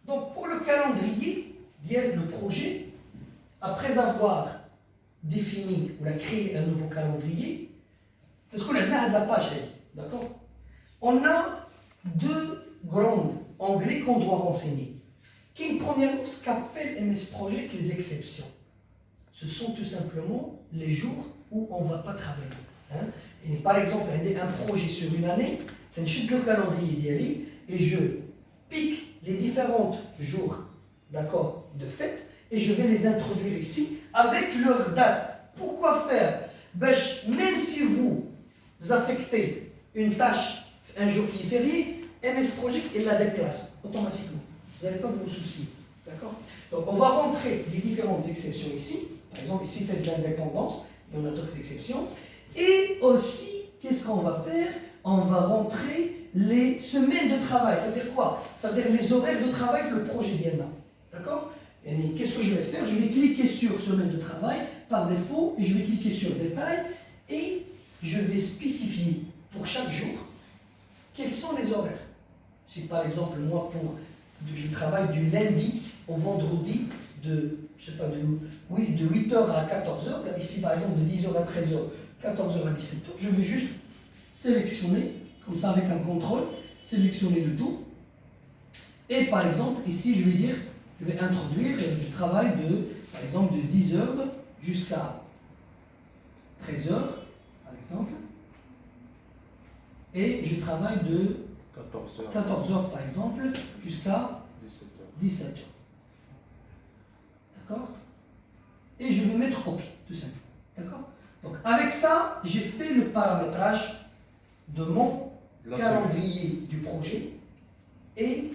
Donc pour le calendrier, le projet, après avoir défini ou créé un nouveau calendrier, c'est ce qu'on a à la page, d'accord? On a deux grands onglets qu'on doit renseigner. Qui est premièrement ce qu'appelle MS Project les exceptions. Ce sont tout simplement les jours où on ne va pas travailler. Hein? Et par exemple, un projet sur une année, c'est le calendrier d'y et je pique les différents jours, d'accord, de fête et je vais les introduire ici avec leur date. Pourquoi faire? Même si vous affectez une tâche, un jour qui est férié, MS Project, il la déplace automatiquement. Vous n'allez pas vous soucier. D'accord? Donc, on va rentrer les différentes exceptions ici. Par exemple, ici, faites de l'indépendance, et on a d'autres exceptions. Et aussi, qu'est-ce qu'on va faire? On va rentrer les semaines de travail. Ça veut dire quoi? Ça veut dire les horaires de travail que le projet vient là. D'accord? Et qu'est-ce que je vais faire? Je vais cliquer sur semaine de travail par défaut, et je vais cliquer sur détail, et je vais spécifier pour chaque jour quels sont les horaires. Si par exemple, moi, je travaille du lundi au vendredi de 8h à 14h, là, ici par exemple de 10h à 13h, 14h à 17h, je vais juste sélectionner, comme ça avec un contrôle, sélectionner le tout. Et par exemple, ici je vais dire, je vais introduire, je travaille par exemple de 10h jusqu'à 13h, par exemple, et je travaille de 14h par exemple jusqu'à 17h. D'accord? Et je vais mettre OK, tout simplement. D'accord? Donc avec ça, j'ai fait le paramétrage de mon calendrier du projet et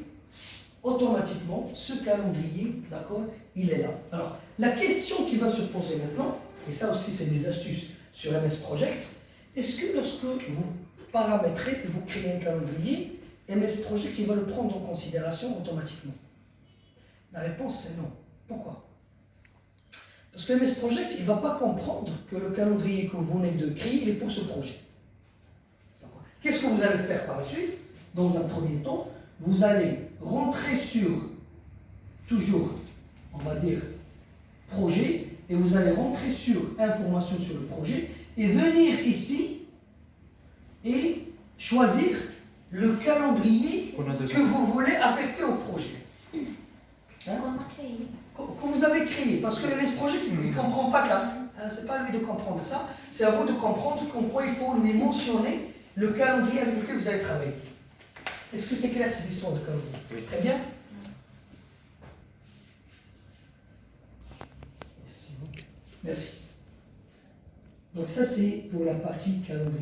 automatiquement, ce calendrier, d'accord, il est là. Alors, la question qui va se poser maintenant, et ça aussi c'est des astuces sur MS Project, est-ce que lorsque vous paramétrez et vous créez un calendrier, MS Project il va le prendre en considération automatiquement? La réponse c'est non. Pourquoi? Parce que MS Project il ne va pas comprendre que le calendrier que vous venez de créer il est pour ce projet. Qu'est-ce que vous allez faire par la suite? Dans un premier temps, vous allez rentrer sur, toujours, on va dire, projet, et vous allez rentrer sur information sur le projet, et venir ici, et choisir le calendrier que vous voulez affecter au projet. Hein? Que vous avez créé, parce que le MS Project, il ne comprend pas ça. Hein? Ce n'est pas à lui de comprendre ça, c'est à vous de comprendre qu'en quoi il faut lui mentionner le calendrier avec lequel vous allez travailler. Est-ce que c'est clair cette histoire de calendrier? Oui. Très bien. Merci. Merci. Donc ça c'est pour la partie calendrier.